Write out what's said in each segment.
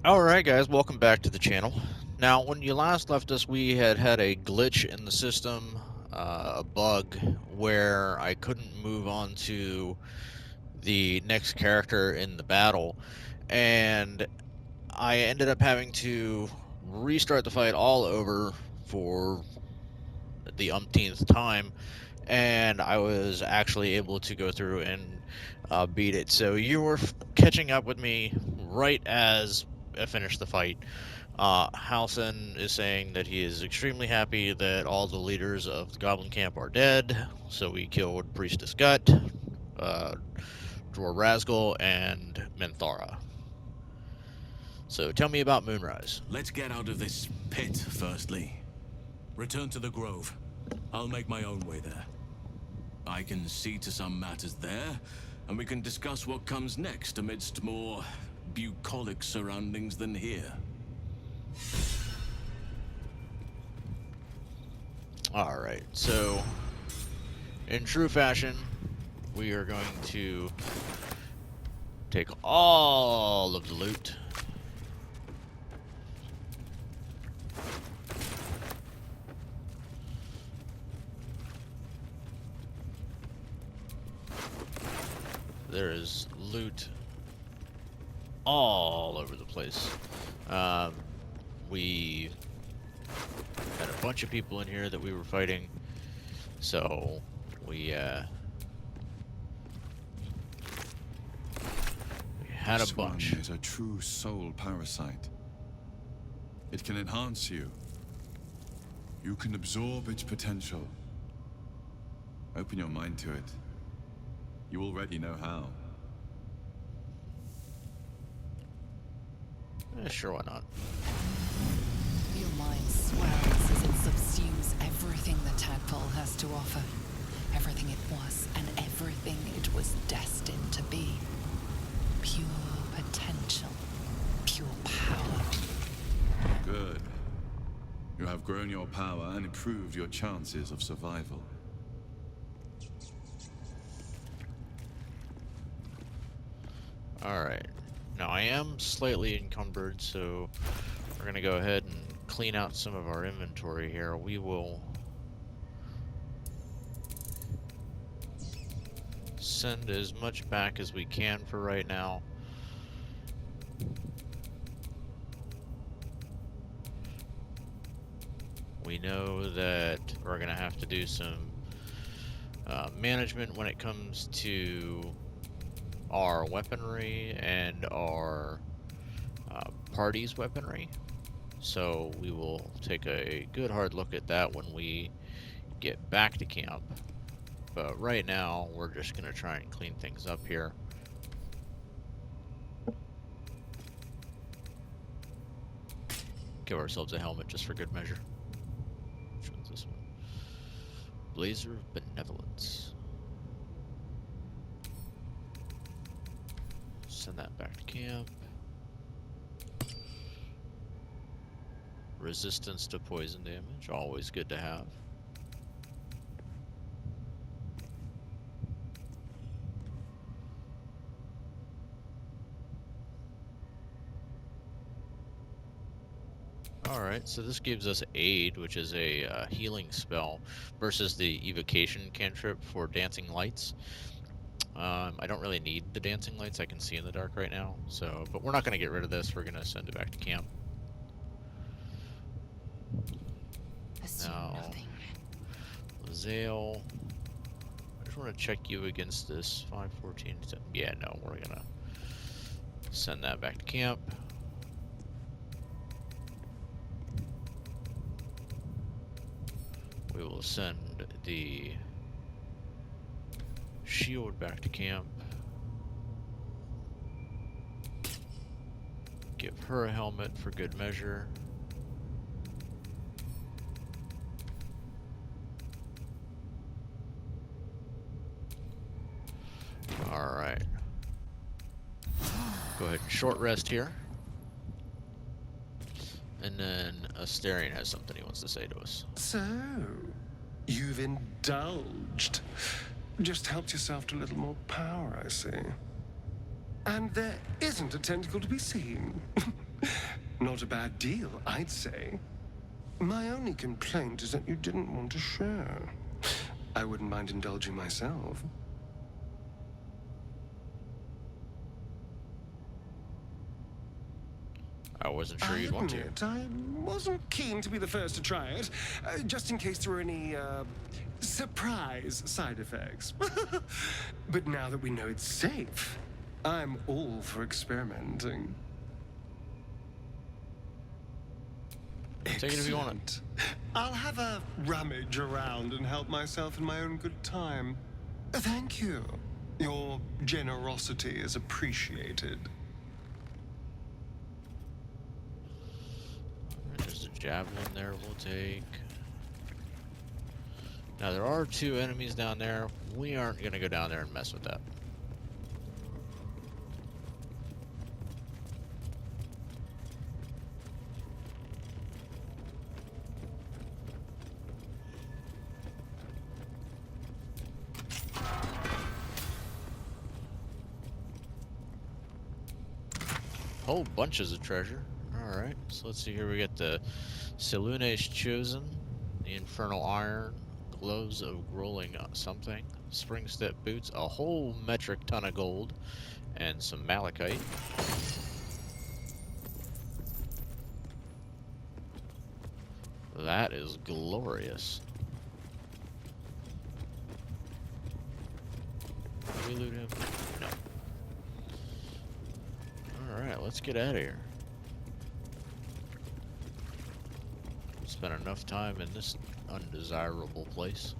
Alright guys, welcome back to the channel. Now, when you last left us, we had a glitch in the system, a bug, where I couldn't move on to the next character in the battle, and I ended up having to restart the fight all over for the umpteenth time, and I was actually able to go through and beat it. So you were catching up with me right as I finished the fight. Halson is saying that he is extremely happy that all the leaders of the Goblin camp are dead. So we killed Priestess Gut, uh, Dror Razgal, and Menthara. So tell me about Moonrise. Let's get out of this pit, firstly. Return to the grove. I'll make my own way there. I can see to some matters there, and we can discuss what comes next amidst more bucolic surroundings than here. Alright, so in true fashion, we are going to take all of the loot. There is loot all over the place. We had a bunch of people in here that we were fighting, so we had a bunch. This one is a true soul parasite. It can enhance you. You can absorb its potential. Open your mind to it. You already know how. Sure, why not? Your mind swells as it subsumes everything the tadpole has to offer. Everything it was and everything it was destined to be. Pure potential. Pure power. Good. You have grown your power and improved your chances of survival. Alright. Now I am slightly encumbered, so we're going to go ahead and clean out some of our inventory here. We will send as much back as we can for right now. We know that we're going to have to do some management when it comes to our weaponry and our party's weaponry. So we will take a good hard look at that when we get back to camp. But right now, we're just going to try and clean things up here. Give ourselves a helmet just for good measure. Which one's this one? Blazer of Benevolence. Send that back to camp. Resistance to poison damage, always good to have. Alright, so this gives us Aid, which is a healing spell, versus the Evocation cantrip for Dancing Lights. I don't really need the dancing lights. I can see in the dark right now. So, but we're not going to get rid of this. We're going to send it back to camp. Assume nothing. Zale. I just want to check you against this 514. Yeah, no, we're going to send that back to camp. We will send the shield back to camp. Give her a helmet for good measure. Alright. Go ahead and short rest here. And then Astarion has something he wants to say to us. So, you've indulged. Just helped yourself to a little more power, I see. And there isn't a tentacle to be seen. Not a bad deal, I'd say. My only complaint is that you didn't want to share. I wouldn't mind indulging myself. I wasn't sure you'd want to. I wasn't keen to be the first to try it, just in case there were any, surprise side effects. But now that we know it's safe, I'm all for experimenting. Take it if you want it. I'll have a rummage around and help myself in my own good time. Thank you. Your generosity is appreciated. There's a javelin there we'll take. Now there are 2 enemies down there. We aren't gonna go down there and mess with that. Whole bunches of treasure. Alright, so let's see here. We got the Selune's Chosen, the Infernal Iron, Gloves of Rolling something, Spring Step Boots, a whole metric ton of gold, and some malachite. That is glorious. Did we loot him? No. Alright, let's get out of here. Spent enough time in this undesirable place.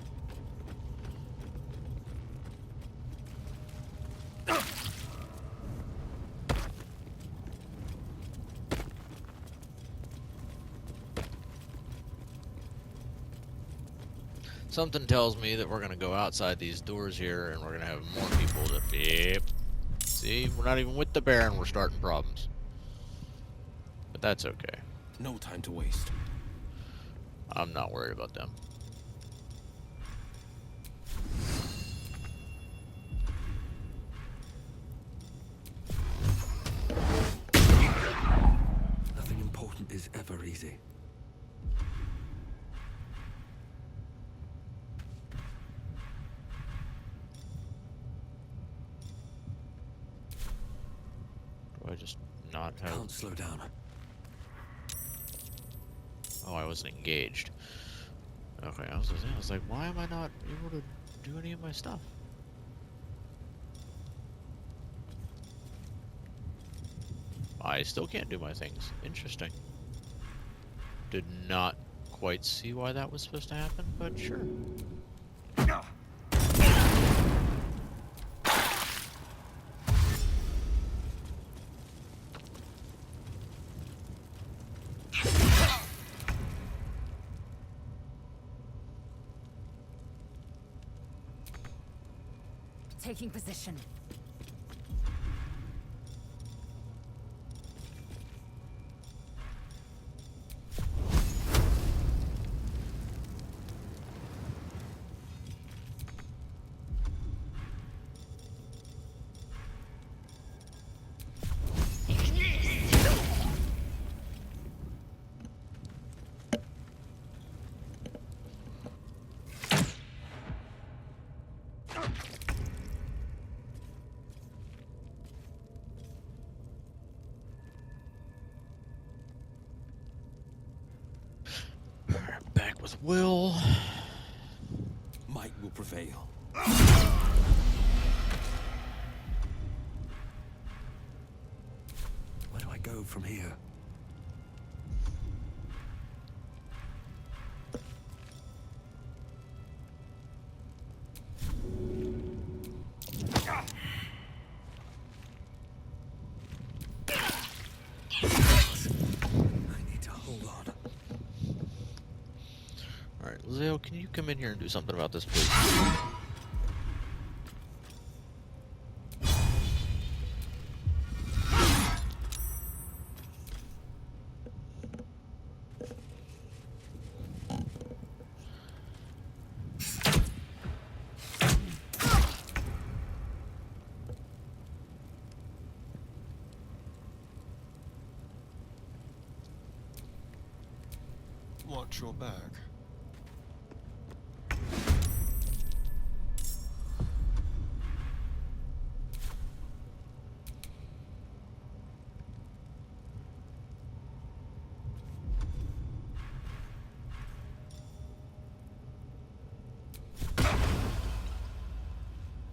Something tells me that we're going to go outside these doors here and we're going to have more people that... Yep. See, we're not even with the Baron, we're starting problems. But that's okay. No time to waste. I'm not worried about them. Nothing important is ever easy. Do I just not have... Can't slow down. Oh, I wasn't engaged. Okay, I was like, why am I not able to do any of my stuff? I still can't do my things. Interesting. Did not quite see why that was supposed to happen, but sure. Taking position. Back with Will. Might will prevail. Where do I go from here? Zale, can you come in here and do something about this, please? Watch your back.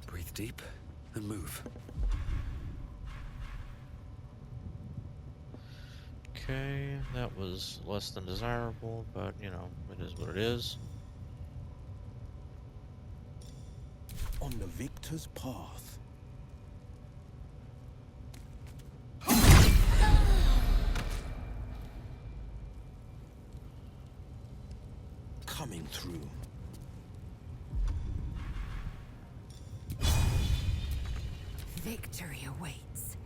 Breathe deep and move. Okay, that was less than desirable, but you know, it is what it is. On the victor's path. Coming through. Victory awaits.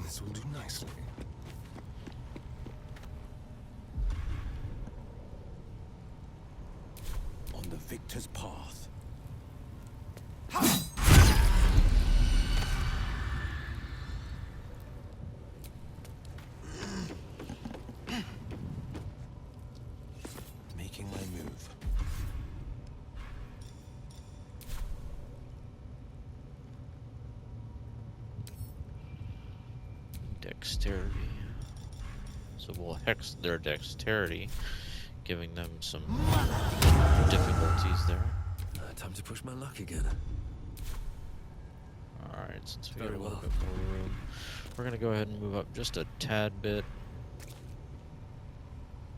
This will do nicely. On the victor's path. Making my move. Dexterity. So we'll hex their dexterity, giving them some difficulties there. Time to push my luck again. Alright, since we got a Very little well. bit more room, we're gonna go ahead and move up just a tad bit.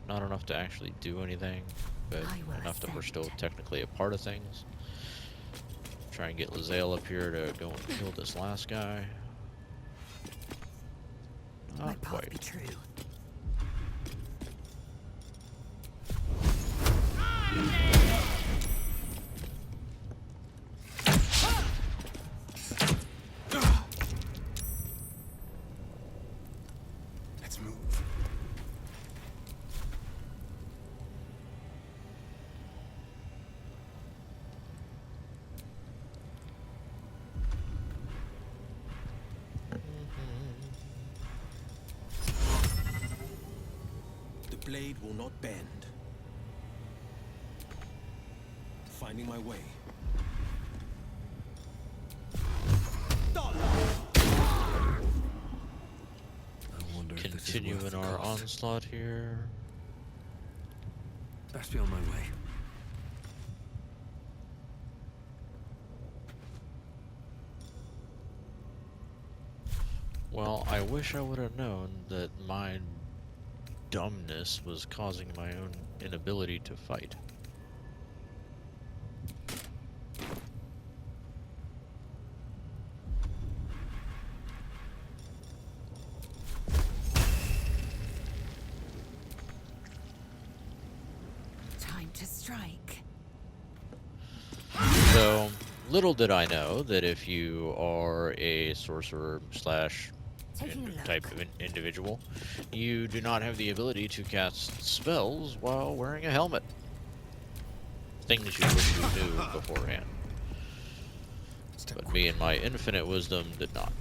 Not enough to actually do anything, but I will enough that we're still ascend. technically a part of things. Try and get Lae'zel up here to go and kill this last guy. My Not path be quite. true. Let's move. The blade will not bend. Finding my way. I wonder if this is Continue worth in the our cost. onslaught here. Best be on my way. Well, I wish I would have known that my dumbness was causing my own inability to fight. Time to strike. So, little did I know that if you are a sorcerer slash Taking a look. type of individual, you do not have the ability to cast spells while wearing a helmet. Things you wish you knew beforehand. Step But me and my infinite wisdom did not.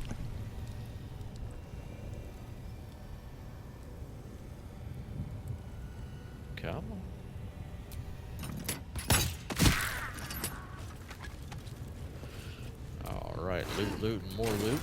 Come on. Alright, loot, loot, and more loot.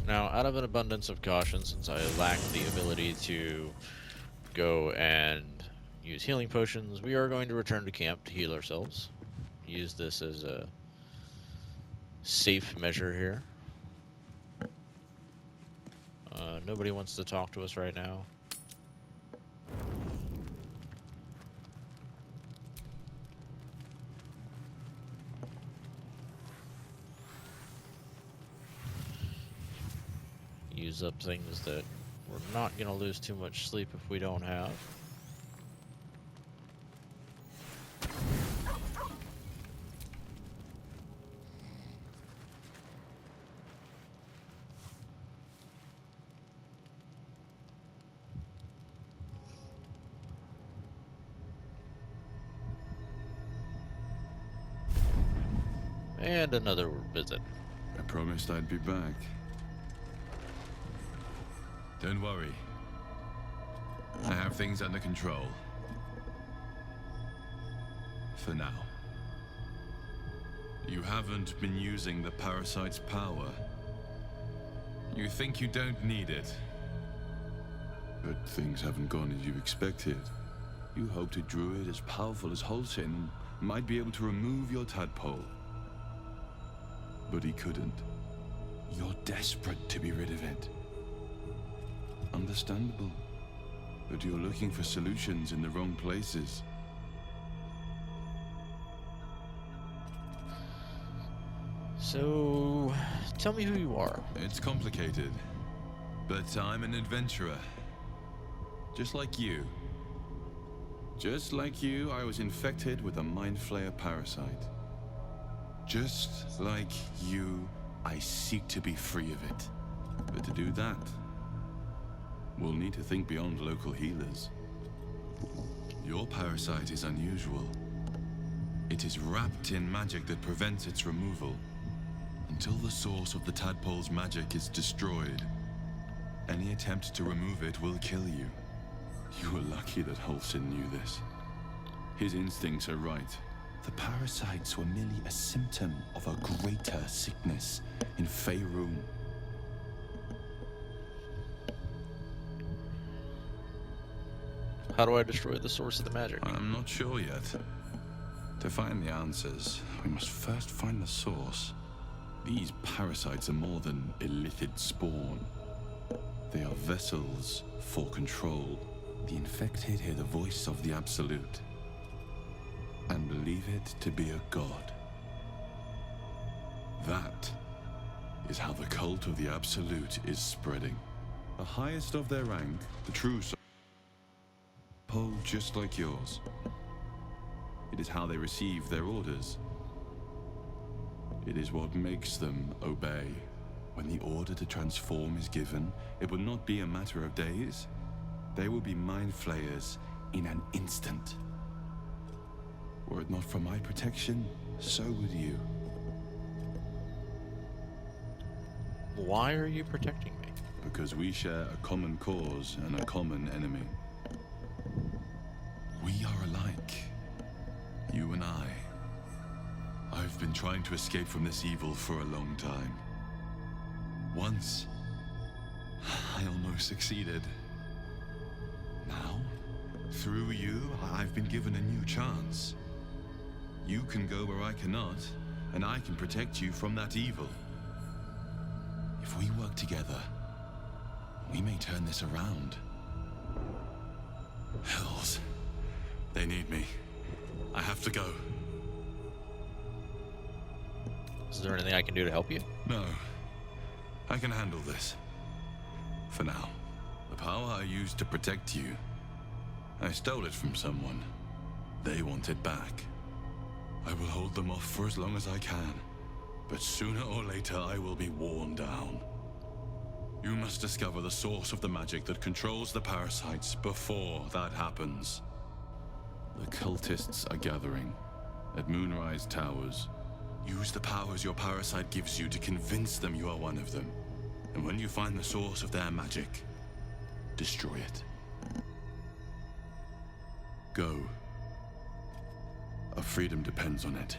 Now, out of an abundance of caution, since I lack the ability to go and use healing potions, we are going to return to camp to heal ourselves. Use this as a safe measure here. Nobody wants to talk to us right now. use up things that we're not going to lose too much sleep if we don't have. And another visit. I promised I'd be back. Don't worry. I have things under control. For now. You haven't been using the parasite's power. You think you don't need it. But things haven't gone as you expected. You hoped a druid as powerful as Halsin might be able to remove your tadpole. But he couldn't. You're desperate to be rid of it. Understandable. But you're looking for solutions in the wrong places. So, tell me who you are. It's complicated. But I'm an adventurer. Just like you. Just like you, I was infected with a Mind Flayer parasite. Just like you, I seek to be free of it. But to do that, we'll need to think beyond local healers. Your parasite is unusual. It is wrapped in magic that prevents its removal. Until the source of the tadpole's magic is destroyed, any attempt to remove it will kill you. You were lucky that Halsin knew this. His instincts are right. The parasites were merely a symptom of a greater sickness in Faerun. How do I destroy the source of the magic? I'm not sure yet. To find the answers, we must first find the source. These parasites are more than illithid spawn. They are vessels for control. The infected hear the voice of the Absolute and believe it to be a god. That is how the cult of the Absolute is spreading. The highest of their rank, the true soul, just like yours. It is how they receive their orders. It is what makes them obey. When the order to transform is given, it will not be a matter of days. They will be mind flayers in an instant. Were it not for my protection, so would you. Why are you protecting me? Because we share a common cause and a common enemy. We are alike. You and I. I've been trying to escape from this evil for a long time. Once, I almost succeeded. Now, through you, I've been given a new chance. You can go where I cannot, and I can protect you from that evil. If we work together, we may turn this around. Hells. They need me. I have to go. Is there anything I can do to help you? No. I can handle this. For now. The power I used to protect you, I stole it from someone. They want it back. I will hold them off for as long as I can. But sooner or later, I will be worn down. You must discover the source of the magic that controls the parasites before that happens. The cultists are gathering at Moonrise Towers. Use the powers your parasite gives you to convince them you are one of them. And when you find the source of their magic, destroy it. Go. Our freedom depends on it.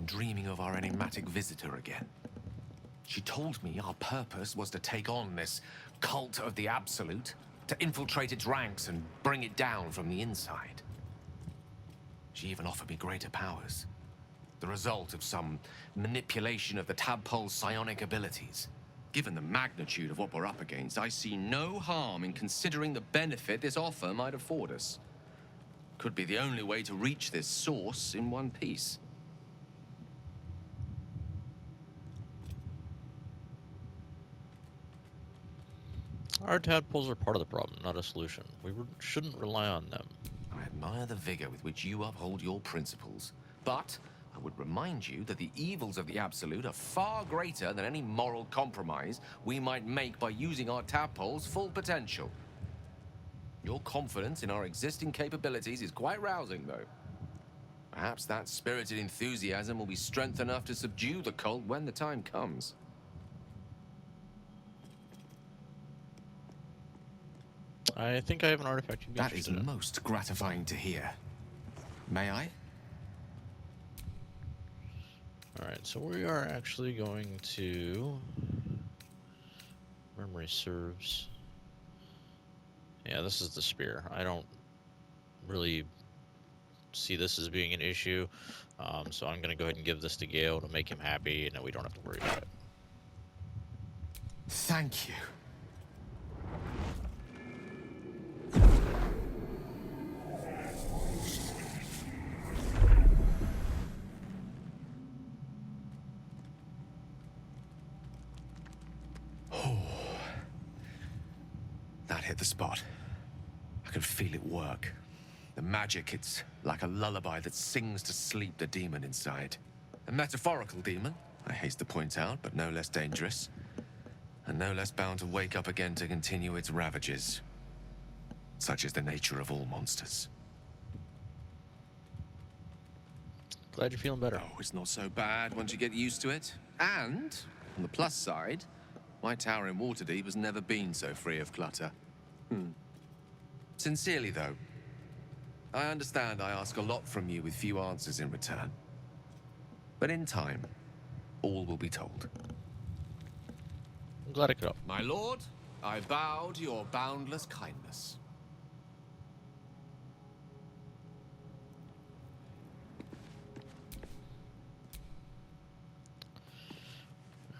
Dreaming of our enigmatic visitor again. She told me our purpose was to take on this cult of the Absolute, to infiltrate its ranks and bring it down from the inside. She even offered me greater powers. The result of some manipulation of the tadpole's psionic abilities. Given the magnitude of what we're up against, I see no harm in considering the benefit this offer might afford us. Could be the only way to reach this source in one piece. Our tadpoles are part of the problem, not a solution. We shouldn't rely on them. I admire the vigor with which you uphold your principles, but I would remind you that the evils of the Absolute are far greater than any moral compromise we might make by using our tadpole's full potential. Your confidence in our existing capabilities is quite rousing, though. Perhaps that spirited enthusiasm will be strength enough to subdue the cult when the time comes. I think I have an artifact you'd be That is interested in. most gratifying to hear. May I? Alright, so we are actually going to... Memory serves... Yeah, this is the spear. I don't really see this as being an issue, so I'm going to go ahead and give this to Gale to make him happy, and then we don't have to worry about it. Thank you. That hit the spot. I can feel it work. The magic, it's like a lullaby that sings to sleep the demon inside. A metaphorical demon, I haste to point out, but no less dangerous. And no less bound to wake up again to continue its ravages. Such is the nature of all monsters. Glad you're feeling better. Oh, it's not so bad once you get used to it. And, on the plus side, my tower in Waterdeep has never been so free of clutter. Sincerely, though, I understand I ask a lot from you with few answers in return. But in time, all will be told. I'm glad I could help. My lord, I bow to your boundless kindness.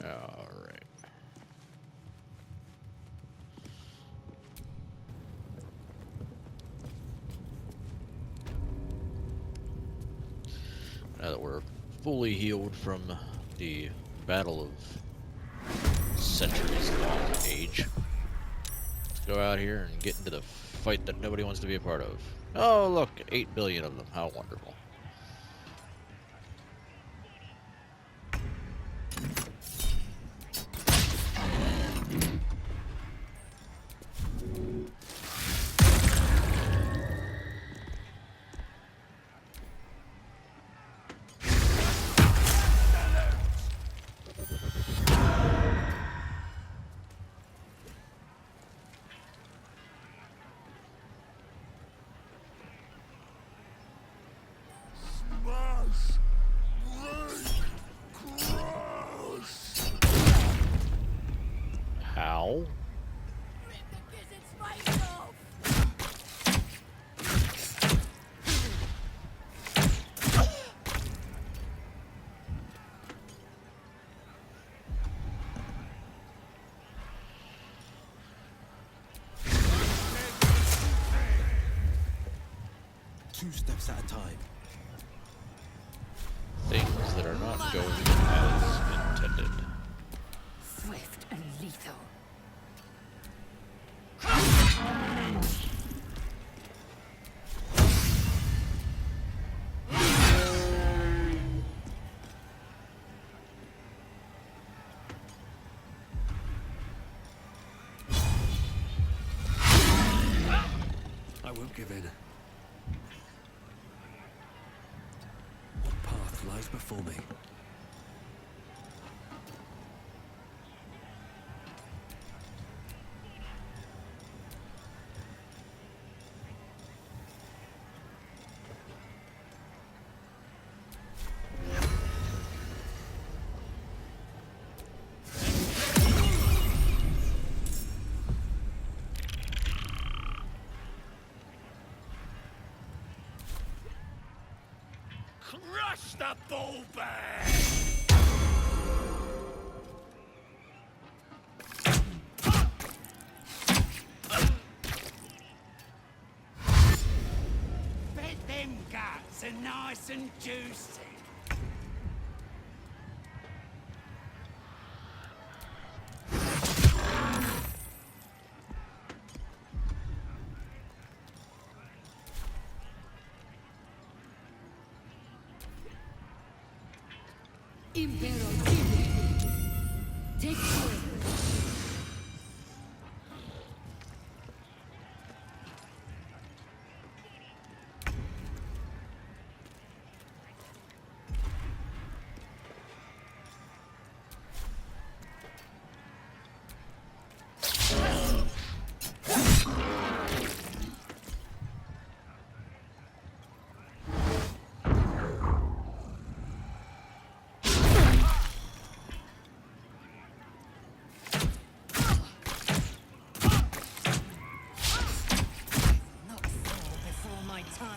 Alright. Now that we're fully healed from the battle of centuries-long age, let's go out here and get into the fight that nobody wants to be a part of. Oh, look, 8 billion of them. How wonderful. How? Two steps at a time. Things that are not going as intended. Swift and lethal. I won't give in. What path lies before me? Crush the bull bear! Bet them guts are nice and juicy. Impero Chile. Take care. Not so before my time.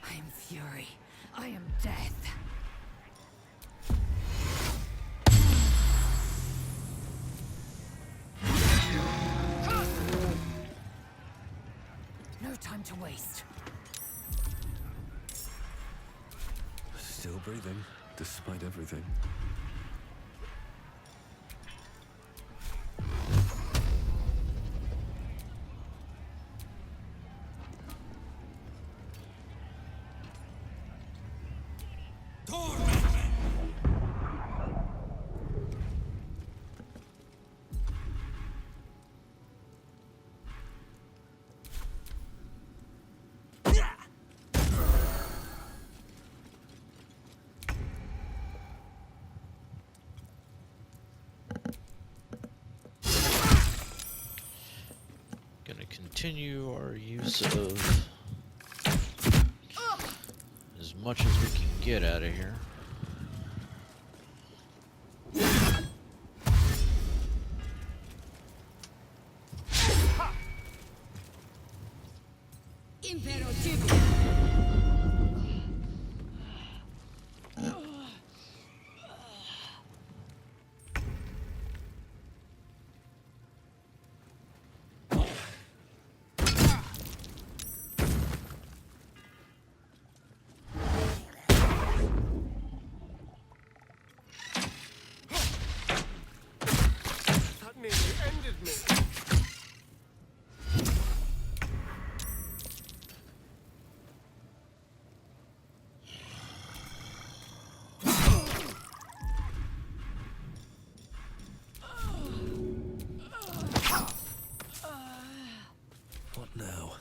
I am fury. I am death. No time to waste. Still breathing, despite everything. Gonna continue our use of as much as we can get out of here. Impero Chile. That nearly ended me. What now?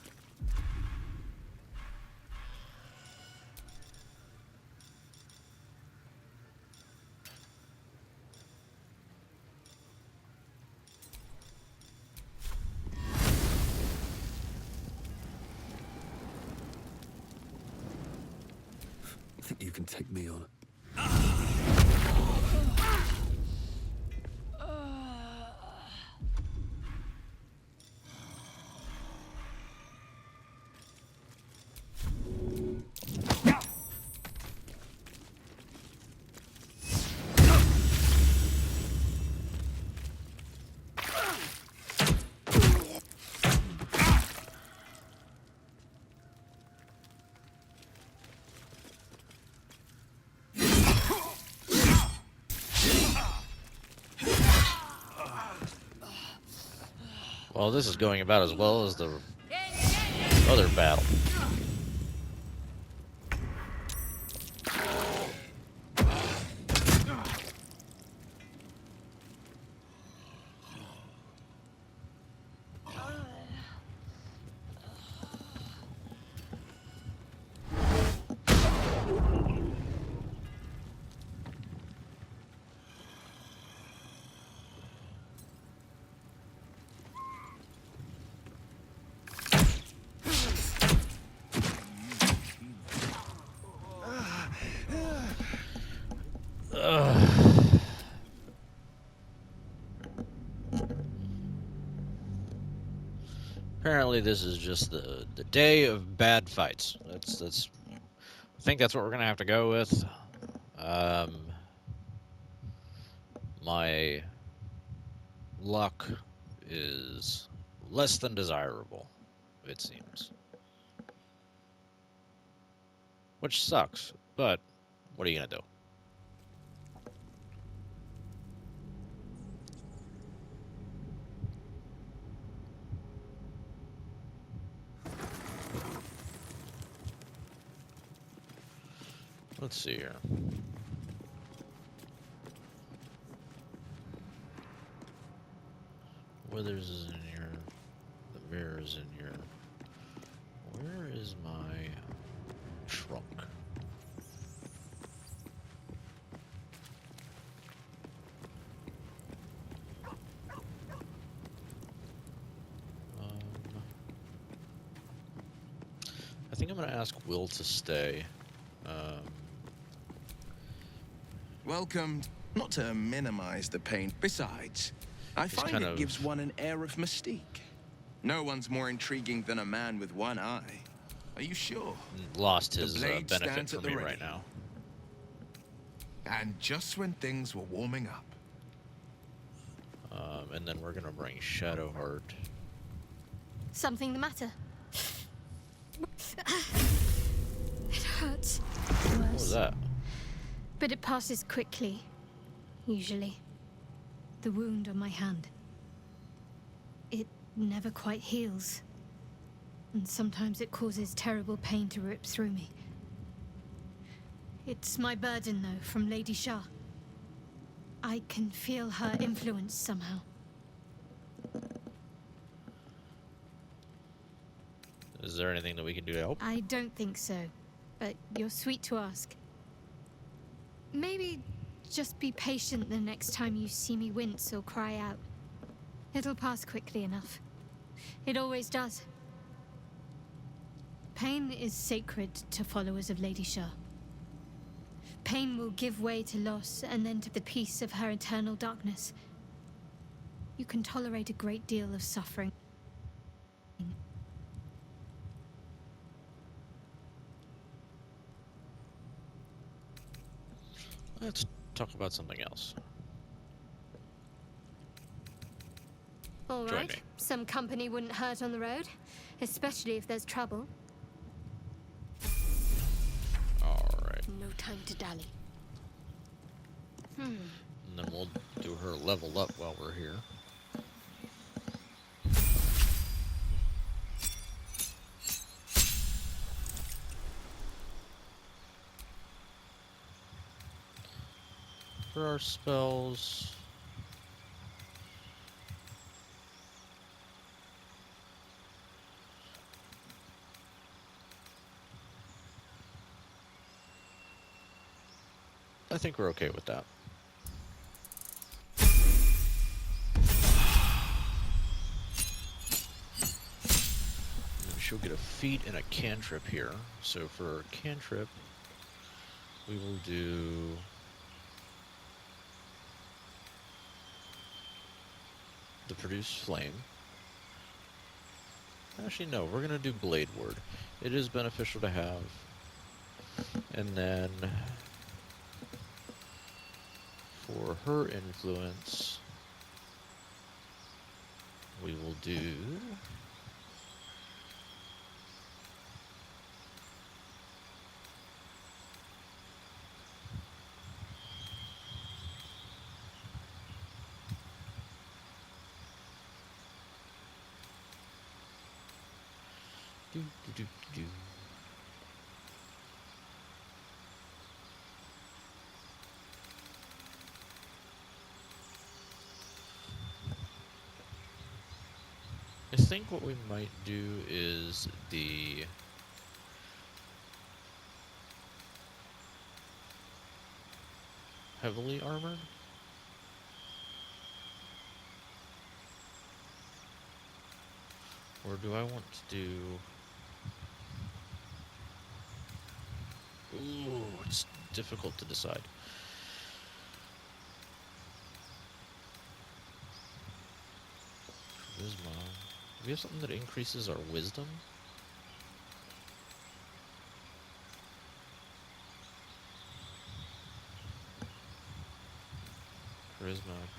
Think you can take me on? Well, this is going about as well as the other battle. Apparently, this is just the day of bad fights. That's. I think that's what we're gonna have to go with. My luck is less than desirable, it seems. Which sucks, but what are you gonna do? Let's see here. Withers is in here. The mirror is in here. Where is my trunk? I think I'm gonna ask Will to stay. Welcome. Not to minimize the pain. Besides, I find kind it of- gives one an air of mystique. No one's more intriguing than a man with one eye. Are you sure? Lost his blade benefit stands for at the me ready. right now. And just when things were warming up. And then we're gonna bring Shadowheart. Something the matter? It hurts. What was that? But it passes quickly, usually. The wound on my hand. It never quite heals. And sometimes it causes terrible pain to rip through me. It's my burden, though, from Lady Shah. I can feel her influence somehow. Is there anything that we can do to help? I don't think so, but you're sweet to ask. Maybe just be patient the next time you see me wince or cry out. It'll pass quickly enough. It always does. Pain is sacred to followers of Lady Shah. Pain will give way to loss and then to the peace of her eternal darkness. You can tolerate a great deal of suffering. Let's talk about something else. All Join right, me. some company wouldn't hurt on the road, especially if there's trouble. Alright. No time to dally. And then we'll do her level up while we're here. For our spells, I think we're okay with that. And she'll get a feat and a cantrip here. So for a cantrip, we will do the produce flame. Actually, no, we're gonna do blade ward. It is beneficial to have. And then for her influence, we will do do do do do. I think what we might do is the heavily armored. Or do I want to do... Ooh, it's difficult to decide. Charisma. we have something that increases our wisdom?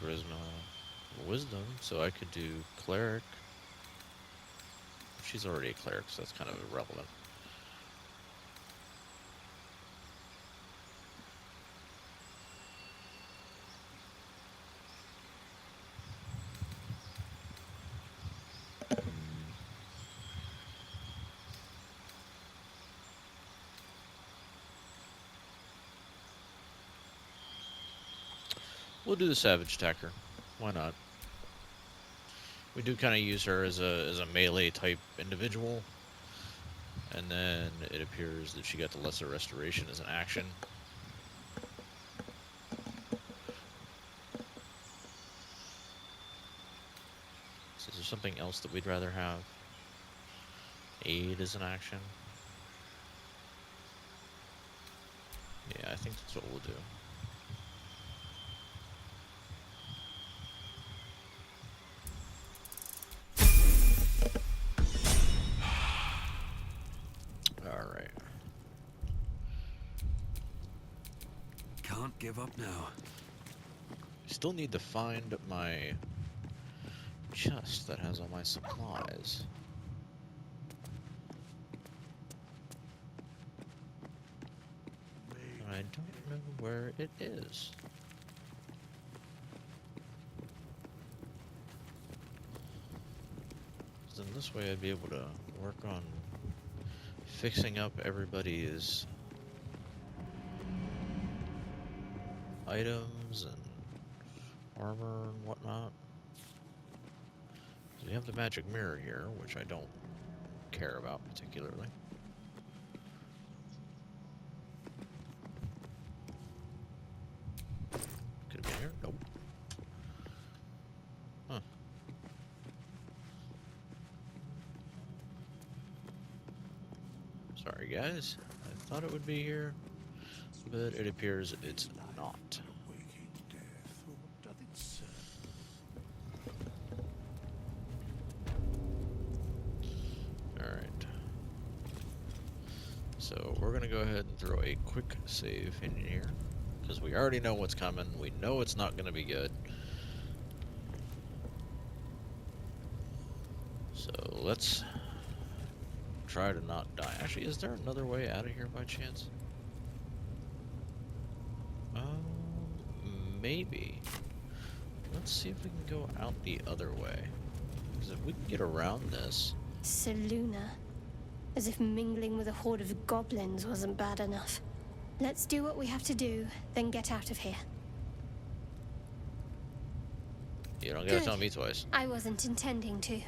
Charisma, wisdom, so I could do cleric. She's already a cleric, so that's kind of irrelevant. We'll do the Savage Attacker. Why not? We do kind of use her as a melee type individual, and then it appears that she got the Lesser Restoration as an action. So is there something else that we'd rather have? Aid as an action? Yeah, I think that's what we'll do. Alright. Can't give up now. Still need to find my chest that has all my supplies. I don't know where it is. Then this way I'd be able to work on fixing up everybody's items and armor and whatnot. So we have the magic mirror here, which I don't care about particularly. Could have been here. Nope. Huh. Sorry guys, I thought it would be here, but it appears it's not. Alright. So we're gonna go ahead and throw a quick save in here, because we already know what's coming. We know it's not gonna be good. So let's try to not die. Actually, is there another way out of here by chance? Maybe. Let's see if we can go out the other way. Because if we can get around this... Seluna. As if mingling with a horde of goblins wasn't bad enough. Let's do what we have to do, then get out of here. You don't gotta tell me twice. I wasn't intending to.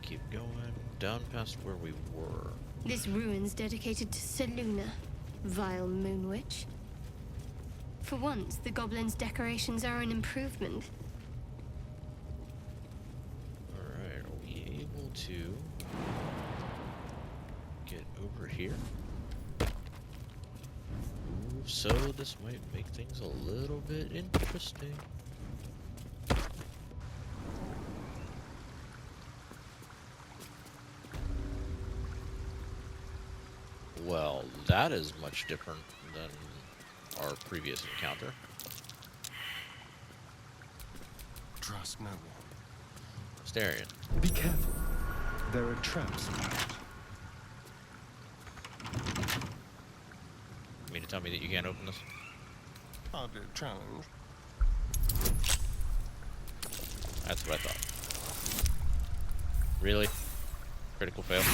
Keep going down past where we were. This ruin's dedicated to Seluna, vile moon witch. For once, the goblin's decorations are an improvement. Alright, are we able to get over here? Ooh, so this might make things a little bit interesting. Well, that is much different than our previous encounter. Trust no one. Astarion. Be careful. There are traps about. You mean to tell me that you can't open this? Hardly a challenge. That's what I thought. Really? Critical fail?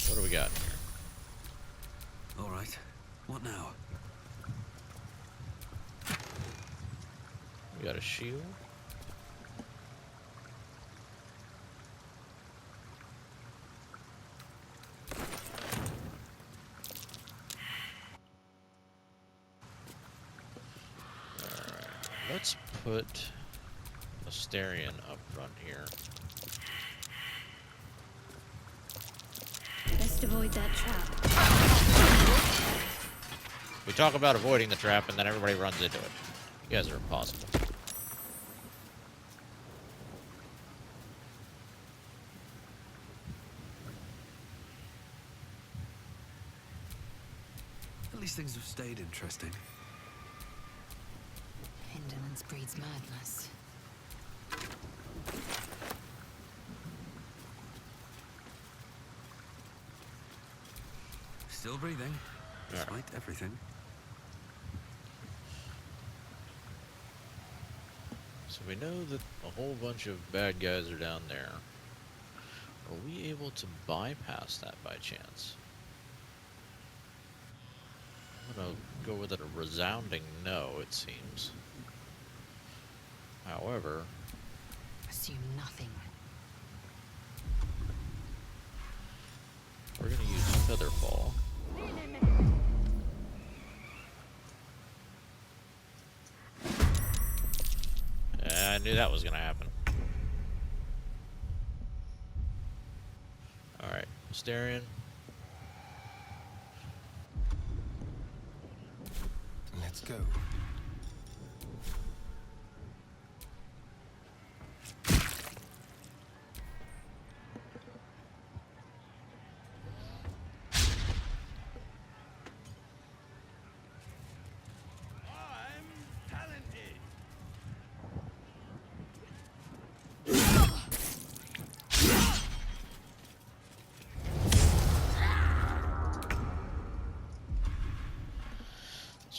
What do we got? All right. What now? We got a shield. let's put Astarion up front here. Best avoid that trap. We talk about avoiding the trap, and then everybody runs into it. You guys are impossible. At least things have stayed interesting. Indolence breeds madness. Still breathing, despite everything. So we know that a whole bunch of bad guys are down there. Are we able to bypass that by chance? I'm gonna go with it a resounding no, it seems. However, Assume nothing. we're gonna use Featherfall. I knew that was gonna happen. Alright, Astarion. Let's go.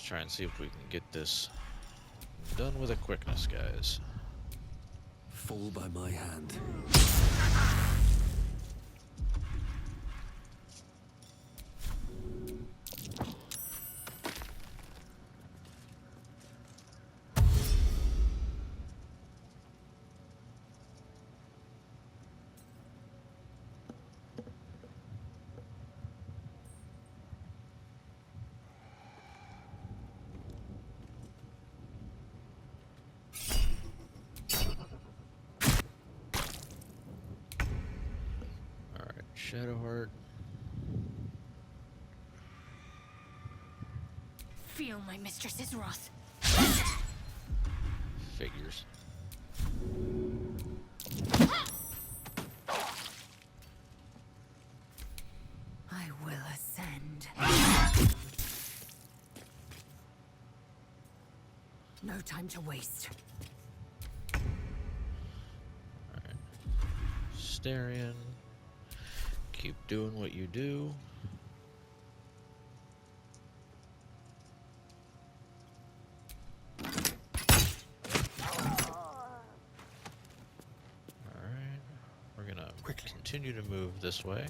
Try and see if we can get this done with a quickness, guys. Fall by my hand. Shadowheart. Feel my mistress's wrath. Figures. I will ascend. No time to waste. Alright. Astarion. Keep doing what you do. Alright. We're gonna continue to move this way.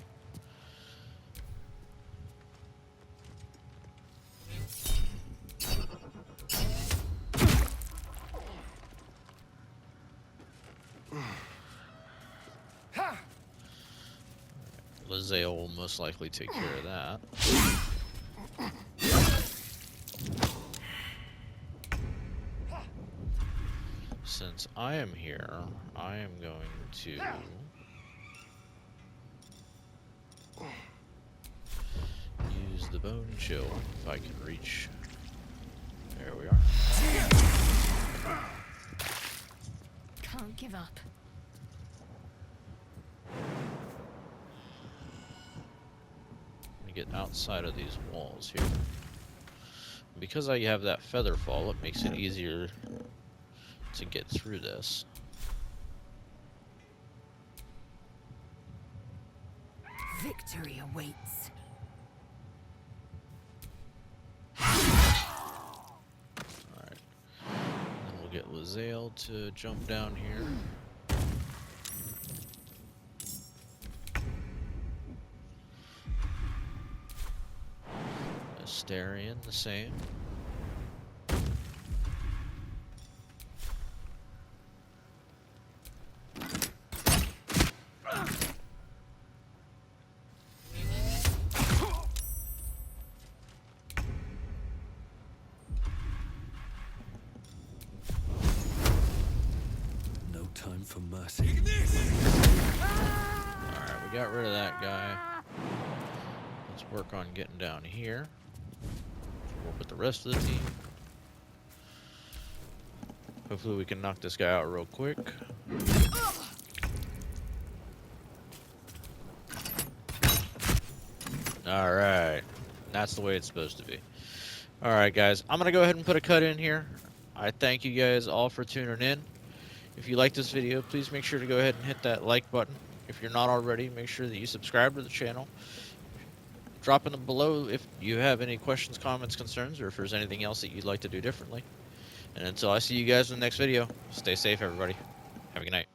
Zale will most likely take care of that. Since I am here, I am going to use the bone chill if I can reach. There we are. Can't give up. Get outside of these walls here. Because I have that feather fall, it makes it easier to get through this. Victory awaits. Alright. Then we'll get Lazale to jump down here. Astarion, the same. time for mercy. Alright, we got rid of that guy. Let's work on getting down here. Work with the rest of the team. Hopefully we can knock this guy out real quick. Alright. That's the way it's supposed to be. Alright guys, I'm going to go ahead and put a cut in here. I thank you guys all for tuning in. If you like this video, please make sure to go ahead and hit that like button. If you're not already, make sure that you subscribe to the channel. Drop in the below if you have any questions, comments, concerns, or if there's anything else that you'd like to do differently. And until I see you guys in the next video, stay safe everybody. Have a good night.